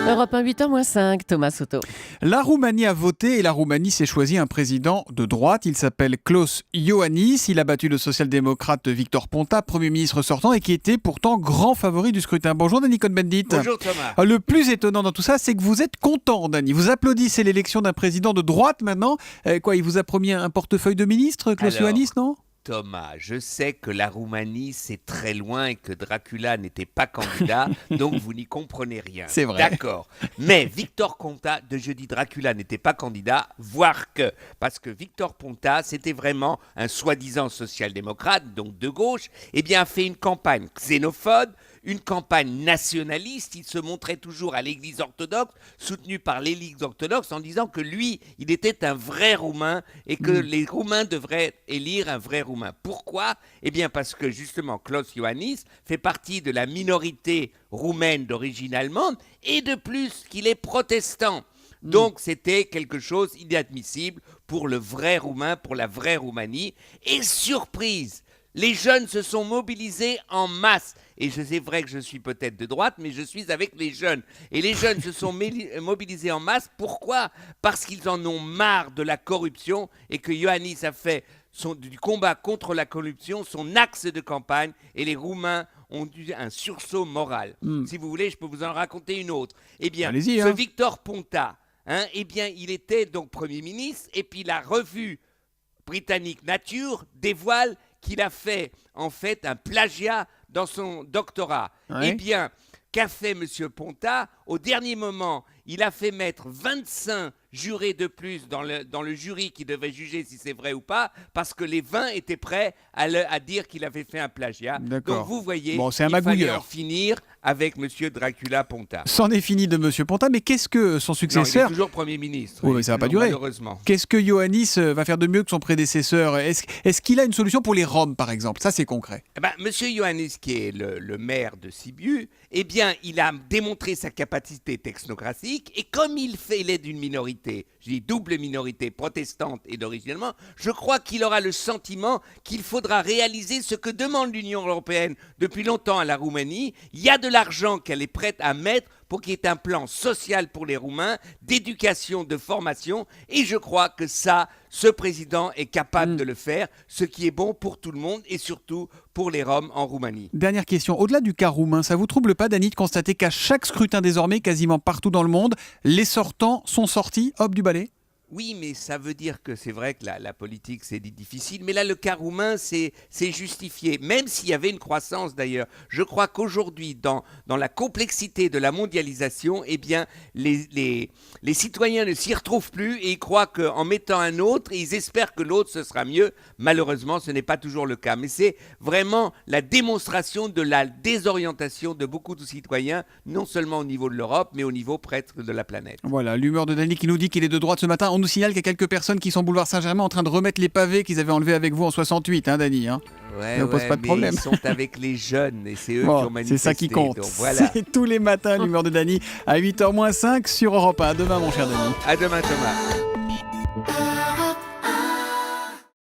Europe 1, 8h-5, Thomas Soto. La Roumanie a voté et la Roumanie s'est choisi un président de droite. Il s'appelle Klaus Iohannis. Il a battu le social-démocrate Victor Ponta, Premier ministre sortant et qui était pourtant grand favori du scrutin. Bonjour Danny Cohn-Bendit. Bonjour Thomas. Le plus étonnant dans tout ça, c'est que vous êtes content, Danny. Vous applaudissez l'élection d'un président de droite maintenant. Il vous a promis un portefeuille de ministre, Klaus Iohannis, non ? Thomas, je sais que la Roumanie, c'est très loin et que Dracula n'était pas candidat, donc vous n'y comprenez rien. C'est vrai. D'accord. Mais Victor Ponta, je dis Dracula n'était pas candidat, voire que. Parce que Victor Ponta, c'était vraiment un soi-disant social-démocrate, donc de gauche, a fait une campagne xénophobe, une campagne nationaliste. Il se montrait toujours à l'église orthodoxe, soutenu par l'église orthodoxe, en disant que lui, il était un vrai Roumain et que les Roumains devraient élire un vrai Roumain. Pourquoi ? Parce que justement, Klaus Iohannis fait partie de la minorité roumaine d'origine allemande et de plus qu'il est protestant. Donc c'était quelque chose d'inadmissible pour le vrai Roumain, pour la vraie Roumanie. Et surprise, les jeunes se sont mobilisés en masse. Et c'est vrai que je suis peut-être de droite, mais je suis avec les jeunes. Et les jeunes se sont mobilisés en masse. Pourquoi ? Parce qu'ils en ont marre de la corruption et que Iohannis a fait du combat contre la corruption son axe de campagne. Et les Roumains ont eu un sursaut moral. Si vous voulez, je peux vous en raconter une autre. Allez-y, ce Victor Ponta, il était donc Premier ministre. Et puis la revue britannique Nature dévoile qu'il a fait en fait un plagiat dans son doctorat. Ouais. Qu'a fait M. Ponta ? Au dernier moment, il a fait mettre 25 jurés de plus dans le jury qui devait juger si c'est vrai ou pas, parce que les 20 étaient prêts à dire qu'il avait fait un plagiat. D'accord. Donc vous voyez, Bon, c'est un il fallait magouilleur. en finir avec M. Dracula Ponta. C'en est fini de M. Ponta, mais qu'est-ce que son Non, il successeur... est toujours Premier ministre. Oui, mais ça va pas durer. Malheureusement. Qu'est-ce que Iohannis va faire de mieux que son prédécesseur ? Est-ce qu'il a une solution pour les Roms, par exemple ? Ça, c'est concret. Monsieur Iohannis, qui est le maire de Sibiu, il a démontré sa capacité technocratique et comme il est d'une minorité, je dis double minorité, protestante et d'origine allemande, je crois qu'il aura le sentiment qu'il faudra réaliser ce que demande l'Union européenne depuis longtemps à la Roumanie. Il y a de l'argent qu'elle est prête à mettre pour qu'il y ait un plan social pour les Roumains, d'éducation, de formation, et je crois que ce président est capable de le faire, ce qui est bon pour tout le monde et surtout pour les Roms en Roumanie. Dernière question. Au-delà du cas roumain, ça vous trouble pas, Dany, de constater qu'à chaque scrutin désormais, quasiment partout dans le monde, les sortants sont sortis, hop, du balai ? Oui, mais ça veut dire que c'est vrai que la politique, c'est difficile. Mais là, le cas roumain, c'est justifié. Même s'il y avait une croissance, d'ailleurs. Je crois qu'aujourd'hui, dans la complexité de la mondialisation, les citoyens ne s'y retrouvent plus et ils croient qu'en mettant un autre, ils espèrent que l'autre, ce sera mieux. Malheureusement, ce n'est pas toujours le cas. Mais c'est vraiment la démonstration de la désorientation de beaucoup de citoyens, non seulement au niveau de l'Europe, mais au niveau presque de la planète. Voilà, l'humeur de Dany qui nous dit qu'il est de droite ce matin. On nous signale qu'il y a quelques personnes qui sont boulevard Saint-Germain en train de remettre les pavés qu'ils avaient enlevés avec vous en 68, Dany. Ouais, ne pose pas de problème. Ils sont avec les jeunes et c'est eux qui ont manifesté. C'est ça qui compte. Donc, voilà. C'est tous les matins l'humeur de Dany à 8h-5 sur Europe 1. À demain, mon cher Dany. À demain, Thomas.